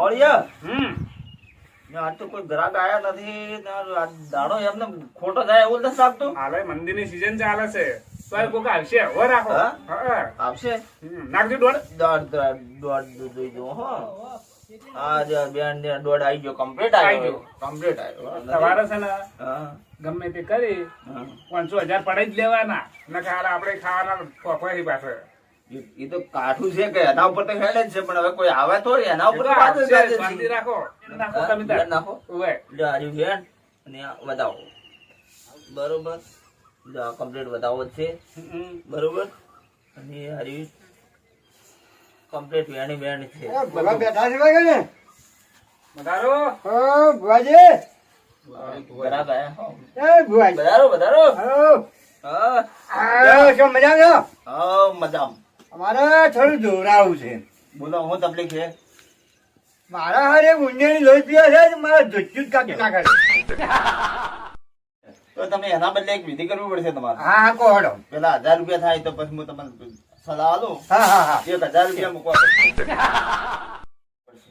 પાવળિયા આજ તો કોઈ ગ્રાહક આયા નથી આ દાડો એમને ખોટો જાય એવું નથી લાગતું. હાલે મંદિરની સીઝન ચાલે છે તો કોક આવશે હો રાખો. આવશે નાખજો દોડ દોઢ જોઈ જો હો. હા બેન દોઢ આવી ગયો કમ્પ્લીટ આવ્યો. તમારે છે ને ગમે તે કરી 500,000 પડાઈ જ લેવાના નકર હાલ આપણે ખાવાના પોખવાથી પાછળ. એ તો કાઠું છે કે એના ઉપર તો હેડે જ છે પણ હવે કોઈ આવે તો એના ઉપર વાત જ આવશે, નથી. શાંતિ રાખો નાખો તમે તાર. નાખો ઓવે. જાજુ હેડ અને આ વધાવો બરોબર. કમ્પ્લીટ વધાવો જ છે બરોબર. અને હારી કમ્પ્લીટ વેણી વેણી છે. ભલા બેઠા છે ભાઈ ને વધારો ઓ ભુવાજી ગ્રાહક આયા. એ ભુવાજી વધારો વધારો. હલો હા આ શું મજા છો હા મજામ. અમારે થોડું જોરાવું છે બોલો હું તકલીફ છે. મારા હારે ઊંડિયાની લોહી પીવા છે મારા ધોચ્યું જ કાપી નાખે તો તમે એના બદલે એક વિધિ કરવી પડશે તમારે. હા હા કોહડો પેલા 1000 રૂપિયા થાય તો પછી હું તમને સલાહ આલું. હા હા હા 1000 રૂપિયા મૂકવા પડશે.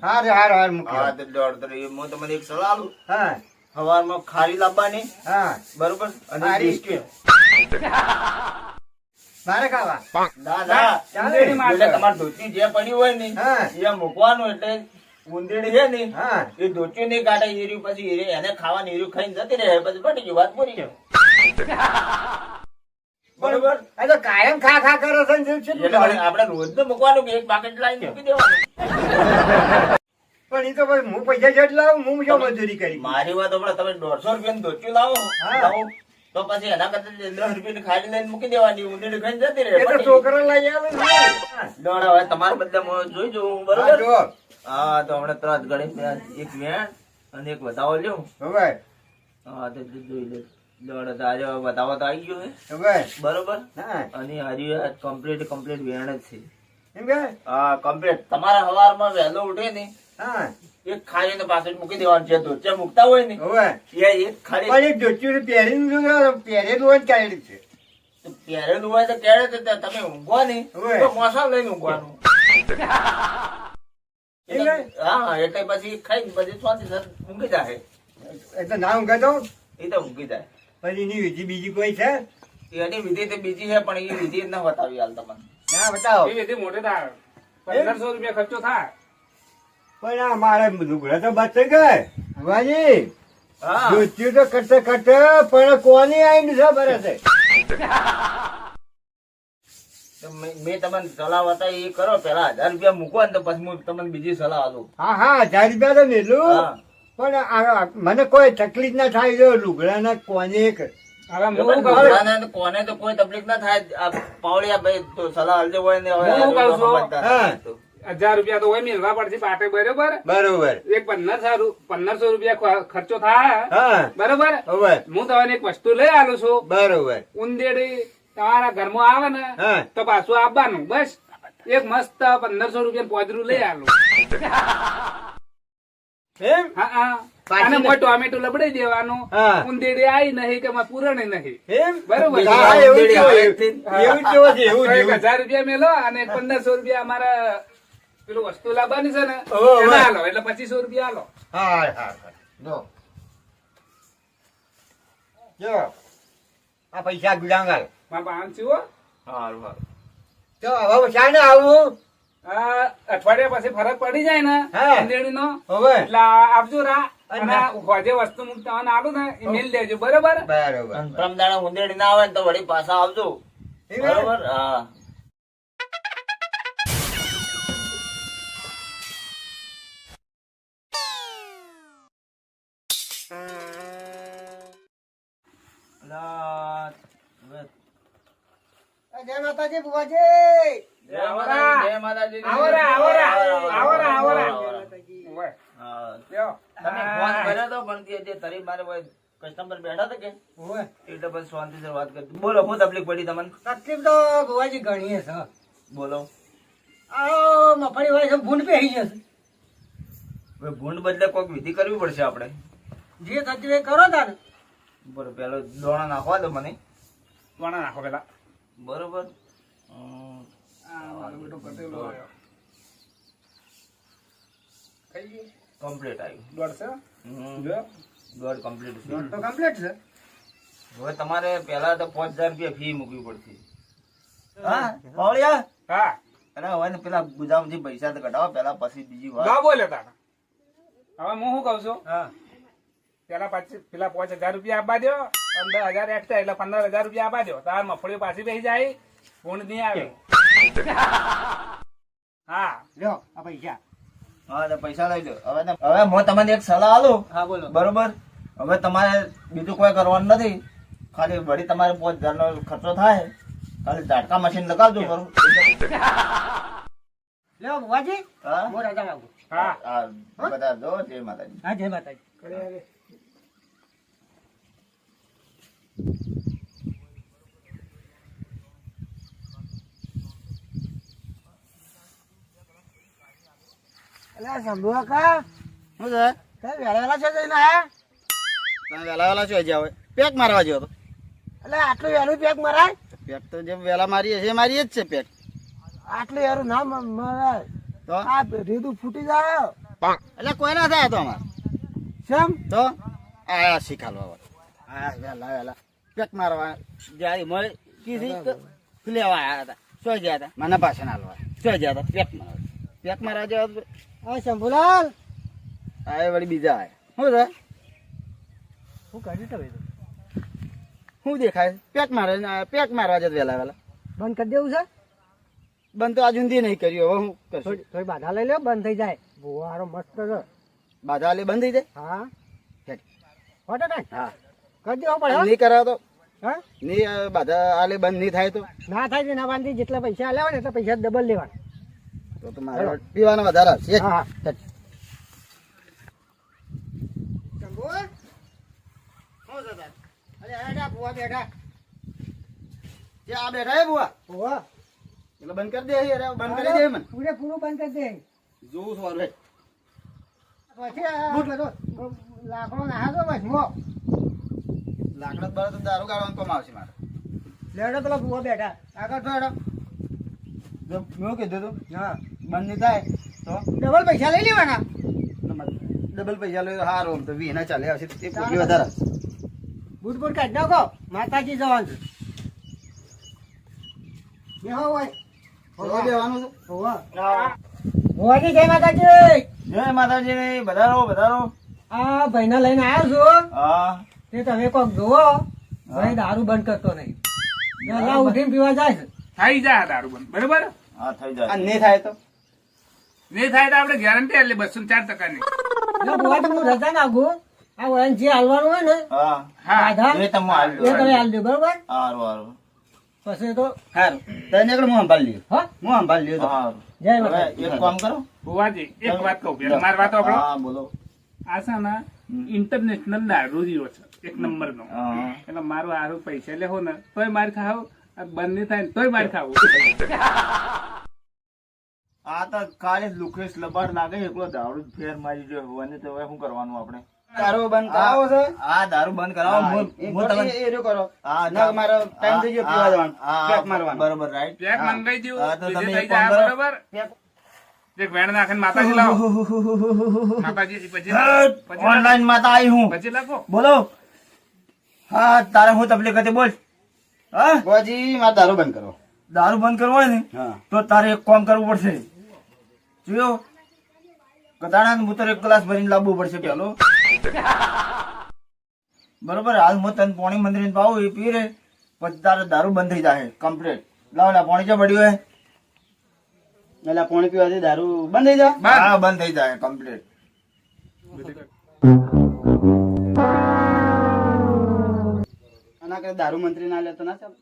હારે હાર હાર મૂકી હા તો દોઢ તો હું તમને એક સલાહ આલું. હા સવારમાં ખારી લાવવાની હા બરોબર અને ખારી. બિસ્કિટ. મારે ખાવા ના ના ચાલે. એટલે તમારે ધોતી જે પડી હોય ને હા એ મૂકવાનું એટલે ઉંદેડી છે ને હા એ ધોતી નહીં કાઢે એર્યું પછી એને ખાવાની એર્યું ખાઈને જતી રહે પછી પટી ગયું વાત પૂરી ગયો. બરોબર. આ તો કાયમ ખા ખા કરો છો ને જેવું છે ને. એટલે આપણે રોજ તો મૂકવાનું કે એક પાકેટ લાવીને મૂકી દેવાનું. પણ એ તો ભાઈ હું પૈસા જેટલા લાવું હું શું મજૂરી કરી મારી વાત હમણાં તમે 150 રૂપિયાનું ધોતિયું લાવો હા. લાવો તો પછી એના કરતા 15 રૂપિયાની ખાલી લઈને મૂકી દેવાની ઉંદેડી ખાઈને જતી રહે. એ તો છોકરો લઈ આવે ને. દોડ હવે તમારા બદલે હું જોઈ જોઉં હા, બરોબર. જો હા તો હમણાં ત્રણ ગણી એક વેણ અને એક વધાવો લ્યો. હવે હા તો જોઈ લે દોડ આજે વધાવો તો આવી ગયો છે હવે બરોબર. હા અને હજી કમ્પ્લીટ વેણ જ છે. એમ કે હા કમ્પ્લીટ. તમારા સવારમાં વહેલો ઉઠે ને હા એક ખાઈને પાછળ મૂકી દેવાનું છે. ધોતિયા મૂકતા હોય ને હવે એ એક ખાલી પણ એક ધોતિયું પહેરીને પહેરેલું હોય ને કાઢી છે પહેરેલું હોય તો ક્યારે તો તમે ઊંઘો ને હોય. તો મોસા લઈને ઊંઘવાનું. એટલે? હા એટલે પછી ખાઈને પછી શાંતિ ઊંઘી જાય. એટલે ના ઊંઘે તો એ તો ઊંઘી જાય. પછી એની વિધિ બીજી કોઈ છે એની વિધિ તો બીજી છે પણ એ વિધિ ના બતાવી હાલ તમને. ના બતાવો એ વિધિ મોટે થાય 1500 રૂપિયા ખર્ચો થાય. પણ આ મારે લુગડા તો બચે ગયે ભુવાજી હા ધોતિયું તો કરતે કરતે પણ કોની આવીને છે બરે છે તો મેં તમને સલાહ બતાવી એ કરો. પેલા 1000 રૂપિયા મૂકો ને તો પછી હું તમને બીજી સલાહ આલું. હા હા 1000 રૂપિયા તો મેલું હા પણ મને કોઈ તકલીફ ના થાય જો લુગડા ના કોને હવે હું કહું છું. ભગવાનને કોને તો કોઈ તકલીફ ના થાય. આ પાવળિયા ભાઈ તો સલાહ આલજો હોય ને હવે હું કહું છું. સમજદાર હા. તો. 1000 રૂપિયા તો હોય મેળવા પડશે પાટે બરોબર. બરોબર એક 1500 રૂપિયા ખર્ચો થાય હા બરોબર. હવે હું તમને એક વસ્તુ લઈ આલું છું. બરોબર ઉંદેડી તમારા ઘરમાં આવે ને હા તો પાછું આવવાનું બસ. એક મસ્ત 1500 રૂપિયા પોદરું લઈ આલું. એમ હા હા પાછી અને ને- મોટું ટોમેટો લબડી દેવાનું. હા. ઉંદેડી આવી નહીં કે મારે પૂરણ નહીં. એમ બરોબર. હા એવું જ હા. એવું જ જેવું છે એવું તો જ એક એવું જ. 1000 રૂપિયા મેલો અને 1500 રૂપિયા અમારા પેલું વસ્તુ લાવવાની છે ને ઓહો, ઓહો. એમાં આલો એટલે 2500 રૂપિયા આલો. હા હા હા જો જો આ પૈસા ગુડાંગલ મારા પાંચ હો. સારું સારું. તો હવે શાને આવું આ અઠવાડિયા પછી ફરક પડી જાય ને હા. ઉંદેડીનો હવે એટલે આવજો રા અને અને જે વસ્તુ હું તમને આલું ને એ મેલ દેજો બરોબર. બરોબર અને પ્રમદાણા ઉંદેડી ના આવે ને તો વળી પાછા આવજો એમ? બરોબર. હા અલા, હવે જય માતાજી બુવાજી જય માતાજી, જય માતાજી. આવરા, આવરા, આવરા, આવરા. ઓય, હા. લ્યો. તમે ફોન કર્યો તો પણ જે તારી મારે કસ્ટમર બેઠા હતા કે ઓય એટલે પછી શાંતિથી વાત કરતી. બોલો શું તકલીફ પડી તમને? તકલીફ તો બુવાજી ઘણી છે બોલો. આ મફળી હોય છે ભૂંડ પહેરી જશે હવે ભૂંડ બદલે કોઈક વિધિ કરવી પડશે આપણે. જે થતું એ કરો તાને બરોબર પેલો દોણા નાખવા દો મને. વણા નાખો પેલા. બરોબર. આ મારો બેટો પટેલો આવ્યો. થઈ ગયું કમ્પ્લીટ આવ્યું. દોઢસો હમ. જો દોઢ કમ્પ્લીટ છે. દોઢ તો કમ્પ્લીટ છે. હવે તમારે પહેલા તો 5000 રૂપિયા ફી મૂકવી પડશે. હા પાવળિયા, હા અરે હવે ને પેલા ગુદામથી પૈસા તો કઢાવો પેલા, પછી બીજી વાત. ના બોલે તારા હવે હું શું કઉ છું હા પેલા પેલા 5000 રૂપિયા આપવા દો 15000 એક્સ્ટ્રા એટલે 15000 રૂપિયા આપવા દો તાર મફળીઓ પાછી બેસી જાય પૂर्ण નહીં આવે હા લ્યો આ પૈસા. હા તો પૈસા લઈ લો. હવે હું તમને એક સલાહ આલું. હા બોલો. બરોબર, હવે તમારે બીજું કોઈ કરવાનું નથી. ખાલી વળી તમારે 5000 નો ખર્ચો થાય, ખાલી ઝાટકા મશીન લગાવજો. બરોબર. લ્યો બુવાજી, હા હું રજા માંગુ. હા આ બધા જો જય માતાજી. હા જય માતાજી. કરે હવે. અલ્યા શંભુ કાકા, શું છે? તમે વેળા છે જઈને આયા? તમે વેલા છો હજી હવે પેક મારવા ગયો તો. એટલે આટલું વહેલું પેક મરાય? પેક તો જે વેલા મારી છે મારી જ છે પેક. આટલું વહેલું ના મરાય. તો આ રીતું ફૂટી જાય. એટલે કોઈ ના થાય તો અમારે કેમ? તો આયા શીખાલવા આયા વેલા વેલા પેક મારવા જ્યારે મળે કીધી લેવા આવ્યા હતા. શું ગયા હતા? મને પાછળ હાલવા શું ગયા હતા? પેક મારવા જવા. હા શંભુલાલ, આ વળી બીજા આયા. શું છે? શું કર્યું તમે? શું દેખાય? પેક મારવા જત વેલા વેલા. બંધ કરી દેવું છે? બંધ તો આજુ સુધી નહીં કર્યું. હવે હું કરશું? થોડી બાધા લઈ લો, બંધ થઈ જાય. બુવારો મસ્ત છે. બાધા આલી બંધ થઈ જાય. હા હેઠ. હોટે ને હા કરી દેવો પડે હો? નહીં કરાવો તો હા નહીં બાધા આલી બંધ નહીં થાય તો ના થાય ના બાંધી જેટલા પૈસા આલ્યા હોય ને એટલા પૈસા ડબલ લેવાના. તો મારે પીવાનો વધારે આવશે. હા હા જે આ બેઠા હે બુઆ ઓવા એટલે બંધ કરી દે. યાર બંધ કરી દે મને. પૂરેપૂરું બંધ કરી દે. જોઉં છું હારું. પછી આ બધો લાકડો નાખો બસ મો લાકડા બાર તો દારૂ ગાળવાનું કામ આવશે મારે. લેડો પેલા બુવા બેઠા આગળ થોડો. જો મેં કીધું તું હા બંધ નહીં થાય તો ડબલ પૈસા લઈ લેવાના. ડબલ પૈસા લઈ હારું. આમ તો 20 ના ચાલે આવશે. તે પોટલી વધારે બૂટ બૂટ કાઢી નાખો, માતાજી જવાનું છે. બેહો હોય તો દેવાનું છે. ઓવા ભુવાજી જય માતાજી. જય માતાજી. વધારો વધારો. આ ભાઈને લઈને આવ્યો છું. હા તે તમે કોક જોવો, ભાઈ દારૂ બંધ કરતો નહીં. વહેલા ઉઠીને પીવા જાય છે. થઈ જાય દારૂ બંધ બરોબર હા થઈ જાય. નહીં થાય તો નહીં થાય તો આપણે ગેરંટી એટલે 204% ની જો ભુવાજી હું રજા નાખું, આ વળાને જે હાલવાનું હોય ને હા હા આધાર એ તમે હાલ એ તમે હાલ દો બરોબર. હારું હારું પછી તો હારું. તને નીકળ હું સંભાળી લ્યો. હા હું સંભાળી લ્યો. હારું. જય હવે માતાજી. એક કામ કરો. ભુવાજી એક વાત કહું પેલા મારી વાત આપણો હા બોલો. આ છે ને ઇન્ટરનેશનલ દારૂ રહ્યો છે એક નંબર નો હા એટલે મારું હારું પૈસા લેવો ને તોય માર ખાવ બંધ નહીં થાય ને તોય માર ખાવું આ તો કાલે લુકેશ લબાડ લાગે એકલો દારૂ જ ફેર મારી રહ્યો હોવાને તો હવે શું કરવાનું આપણે? દારૂ બંધ કરાવો છે. હા દારૂ બંધ કરાવો. હું તમને એરો કરો. હા ના મારો ટાઈમ થઈ ગયો પીવા જવાનો. પેક મારવાનો. બરોબર રાઈટ. પેક મંગાઈ દઉં હા, તો બીજું તમે થઈ એક કામ જાય કરો. બરોબર એક વેણ નાખીને માતાજી લાવો માતાજી પછી ઓનલાઈન માતા આવી હું. પછી લખો બોલો. હા તારે હું તકલીફ હતી બોલ. હા બુઆજી મારે દારૂ બંધ કરો. દારૂ બંધ કરવો હોય ને હા તો તારે એક કામ કરવું પડશે. જોયો કદાણા મૂતર 1 ગ્લાસ ભરીને લાવવું પડશે પેલો. બરોબર. હાલ હું તને પોણી મંદિર પાવું એ પી રે પછી તારે દારૂ બંધ થઈ જાય કમ્પ્લીટ. લાવ લા પોણી ક્યાં પડ્યું હે? એટલે પાણી પીવાથી દારૂ બંધ થઈ જાય. હા બંધ થઈ જાય કમ્પ્લીટ. આના કરે દારૂ મંત્રી ના લેતો ના ચાલે.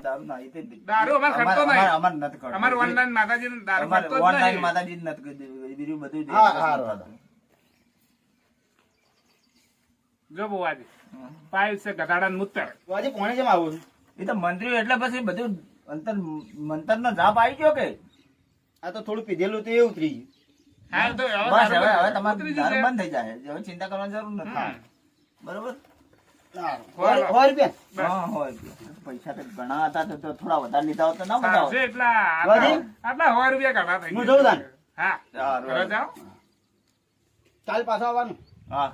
દારૂ ના, એ તો દારૂ અમારે ખર્ચો નહીં. અમારે નથી કરતો. અમારે ઓનલાઈન માતાજી દારૂ અમારે ખર્ચો જ ઓનલાઈન નહીં. માતાજી જ નથી કરી બીજું બધું જ હા, હારું. જો બુવાજી પાઇપ છે ગધાડા મૂતર બુઆજી પાણી કેમ આવું? એ તો મંત્રી એટલે પછી બધું અંતર મંતર નો જાપ આવી ગયો કે આ તો થોડું પીધેલું તો એ ઉતરી ગયું. હા તો હવે બસ હવે દારૂ હવે તમારે ઉતરી દારૂ જશે. બંધ થઈ જાય. હવે ચિંતા કરવાની જરૂર નથી. હા. બરોબર. સારું. હોય. હોય રૂપિયા? બસ. હા હોય. પૈસા તો ઘણા હતા તો થોડા વધારે લીધા હોત તો ના બધા સાચે એટલા બુવાજી? આટલા 100 રૂપિયા કાઢા થઈ હું ગયા. જઉં તાન? હા સારું. ઘરે જાઓ કાલ પાછો આવવાનું હા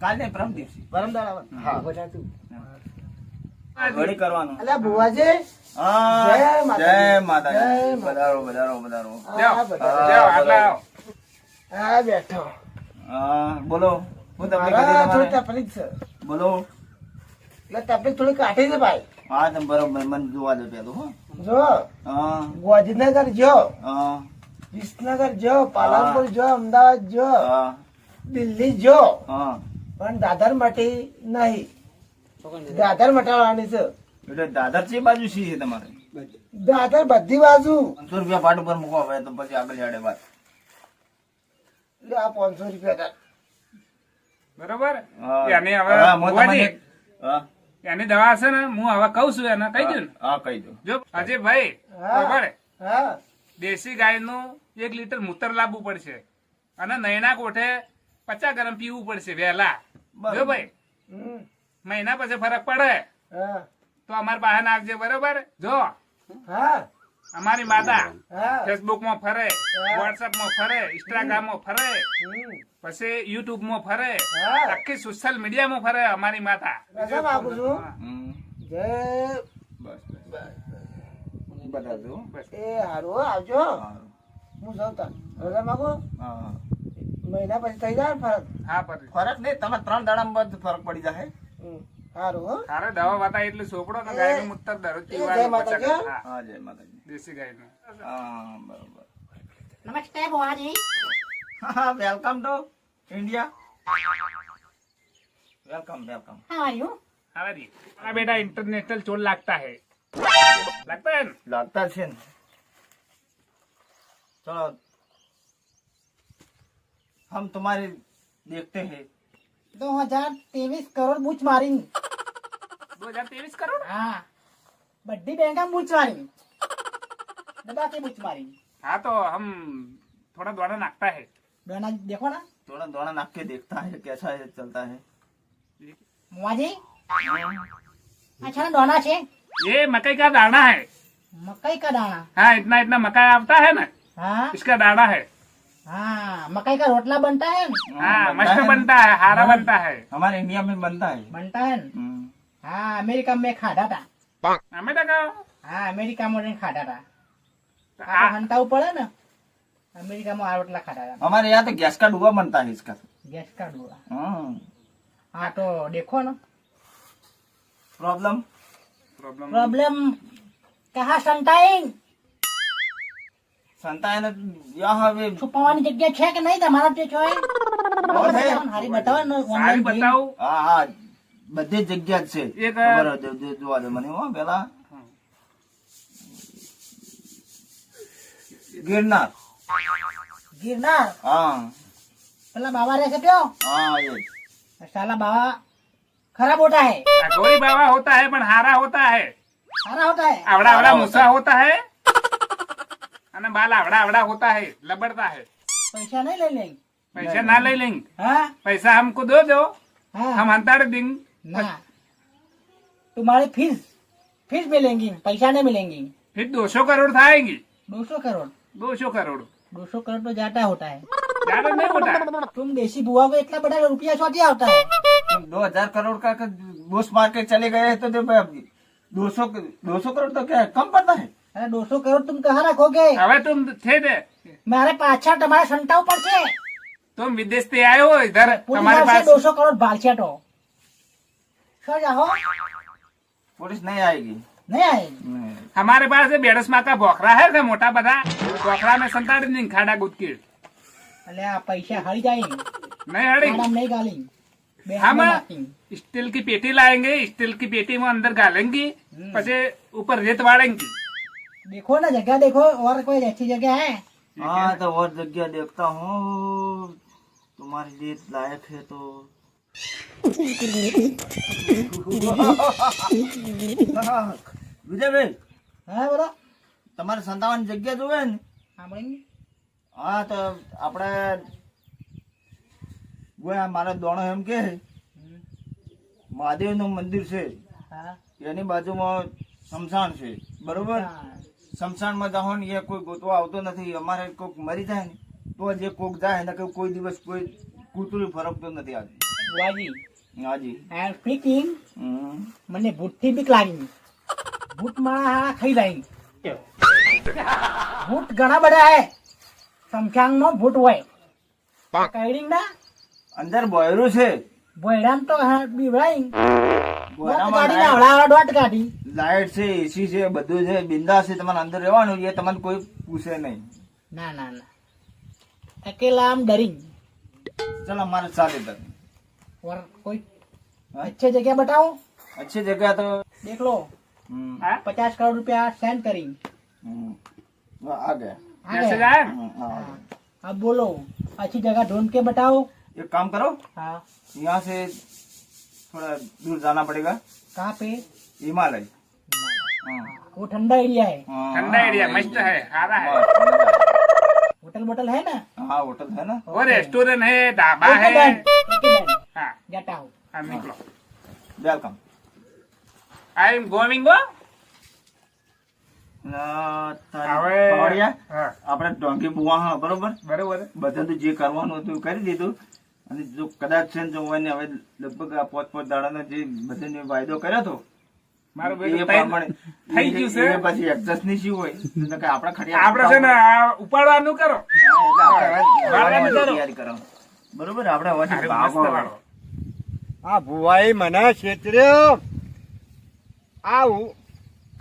કાલ ને પરમ દિવસે પરમ દાડ આવવાનું હા ઉભો થા તું. વળી કરવાનું અલ્યા ભુવાજી હા જય માતાજી. જય માતાજી જય પધારો પધારો પધારો જાઓ, આ બધા. જાઓ, આટલા આવો. આ બેઠો હા બોલો હું તમને મારા થોડી કીધું તકલીફ છે બોલો એટલે તકલીફ થોડી કાઠી છે ભાઈ હા તમે બરોબર મને જોવા દો પેલું હો જો હા ગોધીનગર જો હા વિસનગર જો પાલનપુર જો અમદાવાદ જો હા દિલ્હી જો હા પણ દાદર માટે નહીં દાદર મટાડવાની છે એટલે દાદર છે બાજુ સી છે તમારે દાદર બધી બાજુ 500 રૂપિયા પાટ ઉપર મૂકો હવે તો પછી આગળ હેડે વાત એટલે આ 500 રૂપિયા બરોબર હા. એની હવે હા, હું ભુવાજી, તમને- હા એની દવા હશે ને હું હવે કહું છું એને કહી દઉં ને હા કહી દો જો અજયભાઈ હા. બરાબર હા દેશી ગાયનું 1 લીટર મૂતર લાવવું પડશે અને નયના કોઠે 50 ગરમ પીવું પડશે વહેલા બરાબર. જો ભાઈ હમ. મહિના પછી ફરક પડે હા તો અમારી પાસે આવજે બરોબર જો હા અમારી માતા હા ફેસબુક માં ફરે વોટ્સઅપ માં ફરે ઇન્સ્ટાગ્રામ માં ફરે હમ. પછી યુટ્યુબ માં ફરે હા. આખી સોશિયલ મીડિયા માં ફરે અમારી માતા રજા માંગુ છું હમ. જય બસ બતાવજો એ હારું હો, આવજો હા હું જાઉં તાર રજા માંગુ હા મહિના પછી થઈ જાય ને ફરક હા પછી ફરક નહીં તમે 3 દાડામાં બધું ફરક પડી જાય હમ. હારું હો તારે દવા બતાવી એટલે સોપડો ને ગાય નું મૂતર દરરોજ જય પીવાનું માતાજી. 50 હા, હા જય માતાજી દેશી ગાય નું હા બરોબર નમસ્તે बुआ હા welcome to India welcome welcome how are you હવે રી આ બેટા इंटरनेशनल चोर लगता है लगता है ना? लगता है न चलो हम तुम्हारे देखते हैं 2023 करोड़ बूच मारी 2023 करोड़ हाँ बड्डी बैंक में बूच मारी दबा के बूच मारी हाँ तो हम थोड़ा द्वारा नाकता है दोना देखो ना थोड़ा दौड़ा नाक के देखता है कैसा है चलता है मुआ जी अच्छा ना दोना छे ये मकई का दाना है मकई का दाना हाँ इतना इतना मकई आता है ना हाँ इसका दाना है हाँ मकई का रोटला बनता है ना हाँ बनता मस्त है। बनता है हारा बनता है हमारे इंडिया में बनता है बनता है ना हम्म। हाँ अमेरिका में खाधा था हमें लगा हाँ अमेरिका में खाधा था आ- आप हंताऊ पड़े ना अमेरिका में आ रोटला खाधा था हमारे यहाँ तो गैस का डुआ बनता है इसका गैस का डोरा हम्म। हाँ तो देखो ना प्रॉब्लम प्रॉब्लम प्रॉब्लम कहाँ संताइन संता है ना यहाँ पे છુપાવવાની જગ્યા છે કે નહીં તમારા તે છો बहुत है હારી બતાવો ને सारी online જોઈને. बताओ હા હા બધી જગ્યા જ છે એક ખબર હોય તો જોવા દો મને હો પેલા ગિરનાર ગિરનાર હા પેલા બાબા રહે છે પ્યો हाँ ये साला बाबा खराब होता है गोरी बाबा होता है पर हारा होता है सारा होता है आवड़ा आवड़ा हारा मूसा होता है અને બાલ આવડા આવડા होता है लबड़ता है पैसा नहीं ले लेंगे पैसा ना ले लेंगे हाँ पैसा हमको दो दो हाँ हम हंताड़ देंगे ना तुम्हारी फीस फीस मिलेंगी पैसा नहीं मिलेंगी फिर 200 करोड़ थाएगी 200 करोड़ 200 करोड़ 200 करोड़ तो ज्यादा होता है ज्यादा नहीं होता तुम देसी बुआ को इतना बड़ा रुपया सौ दिया होता है तुम 2000 करोड़ का घूस मार के चले गए तो 200 करोड़ तो क्या है? कम पड़ता है अरे 200 करोड़ तुम कहाँ रखोगे હવે तुम थे दे मारे पाछा तुम्हारे संता ऊपर से तुम विदेश से आए हो इधर पूरी हमारे बार से पास 200 करोड़ बालचेट हो सो जाओ पुलिस नहीं आएगी नहीं आएगी नहीं। हमारे पास बेड़स माँ का बोखरा है ना मोटा बड़ा बोखरा में संताड़ नहीं खाड़ा गुद के अरे आ पैसा हरी जाएंगे नहीं हड़ी मैडम नहीं गालेंगे बेहाल हम में नाखेंगे। स्टील की पेटी लाएंगे स्टील की पेटी में अंदर गालेंगे पचे ऊपर रेत वाड़ेंगे देखो ना जगह देखो और कोई अच्छी जगह है हाँ तो और जगह देखता हूँ तुम्हारे लिए लायक है तो વિજયભાઈ हाँ बोलो તમારે સંતાવાની જગ્યા જોવે ને हाँ बोलेंगे હા તો આપણે ગોયા મારો દોણો એમ કે મહાદેવ નું મંદિર છે हाँ એની બાજુમાં શમશાન છે બરોબર हाँ। શમશાનમાં જાઓ ને એ કોઈ ગોતવા આવતો નથી અમારે કોઈક મરી જાય ને તો જે કોક જાય ને કે કોઈ દિવસ કોઈ કૂતરું ફરકતો નથી આજે. बुआजी હાજી. आई एम स्पीकिंग હમ. મને ભૂતથી બીક લાગી ભૂત મારા ખાઈ જાય ભૂત ઘણા બધા હે સંખ્યામાં ભૂત હોય કઈડિંગ ના અંદર બોયરું છે. બોયડામ તો બીવડાઈ બોયરામાં ગાડી ના હળા દોટ ગાડી લાઈટ છે, એસી છે, બધું છે, બિંદાસ છે. તમારે અંદર રહેવાનું, એ તમને કોઈ પૂછે નહીં. ના ના ના अकेला हम डरिंग चलो हमारे साथ इधर. और कोई हाँ? अच्छे जगह बताओ अच्छी जगह तो देख लो हम्म, 50 करोड़ रुपया सेंड करी वो आ गए. आ मैसेज गया? आया हाँ. अब बोलो अच्छी जगह ढूंढ के बताओ एक काम करो, हाँ यहाँ से थोड़ा दूर जाना पड़ेगा. कहाँ पे हिमालय. हाँ. वो ठंडा एरिया है हाँ. ठंडा एरिया मस्त है सारा है होटल वोटल है ना हाँ होटल है ना. वो रेस्टोरेंट है ढाबा ओके है डन ओके डन हाँ गेट आउट हाँ निकलो welcome. I am going go હવે હા આપણે ડોંગી બુવા હા બરોબર. બરોબર બધા તો જે કરવાનું હતું એ કરી દીધું. અને જો કદાચ છે ને જો હોય ને હવે લગભગ આ પોત દાડાનો જે બધાને વાયદો કર્યો હતો મારું એ બેટું પ્રમાણે થઈ ગયું છે. એ પછી એડજસ્ટ નહીં શું હોય તો કે આપણે ખડી આપડે છે ને આ ઉપાડવાનું કરો આપણે તૈયારી કરો બરોબર. આપણે હવે અરે ભાગો. મસ્ત વાળો. આ ભુવાઈ મને છેતર્યો. આ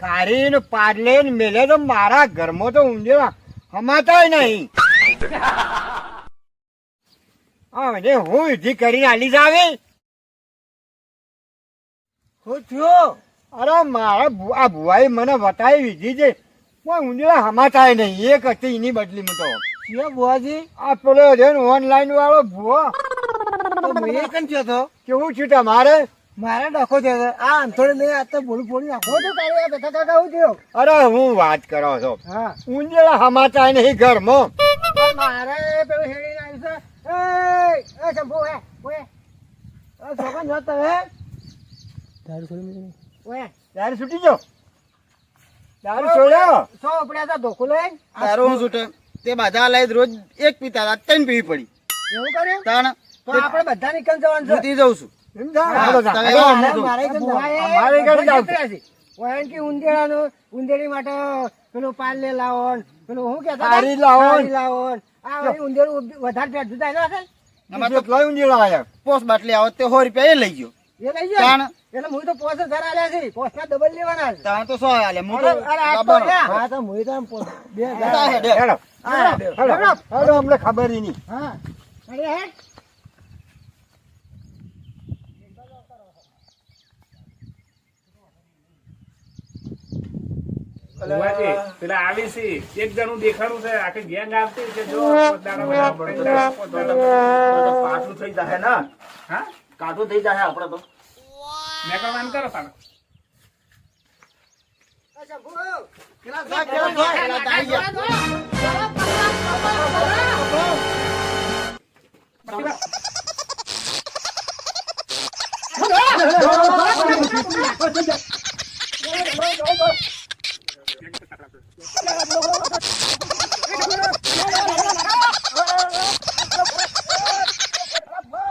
કારીને પાડલે ને મેલે તો મારા ઘરમાં તો ઊંધેડા હમાતાય નહીં. હવે હું વિધિ કરીને આલી જાવી. શું થયું? અરે મારા આ ભુવાઈ મને બતાવી વિધિ છે પણ ઊંધેડા હમાતાય નહીં. એક હતી એની બદલીમાં તો ભુવાજી આ પેલો ઓનલાઈન વાળો ભુવો કેવું છે તમારે? મારે ડખો છે આ અંથોડી લઈ આ તો બોલું ફોડી નાખો તો તારે બેઠા કાકા હું થયો. અરે હું વાત કરો છો ઊંજેલા હમાતા નહીં ઘરમાં. મારે પેલું હેડી નાખ્યું છે. એ શંભુ હે ઓએ છોકરા જો તમે દારૂ છોડી ઓએ દારૂ છૂટી ગયો. દારૂ છોડ્યો સો પડ્યા હતા ધોકો લઈ. તારો હું છૂટે તે બધા લઈ રોજ એક પીતા હતા, 3 પીવી પડી. એવું કર્યું તાણ તો આપણે બધા નીકળ જવાનું છે. જતી જઉં છું. એમ જા. ઉંદેડી માટે પેલું પાલ લે લાવો ને પેલું શું કેતા સારી લાવો આ ઉંદેડું વધારે પેટ થાય ના પોસ બાટલી આવે તે 100 રૂપિયા એ લઈ ગયો. એ લઈ જાય એટલે હું તો પોસ ઘર આલ્યા છે પોસ ના ડબલ લેવાના છે. તાણ તો 100 આલે. હું તો અરે આ તો હા તો હું તો બે અમને ખબર નહીં. હા અરે હે ભુવાજી, પેલા આવી છે એક જણું દેખાડું છે આખી ગેંગ આવતી છે જો પોતાના બધા પોતાના. કાઠું થઈ જાય ને. હા કાઠું થઈ જાય આપડે તો. મેકરવાન કરો તારે પેલા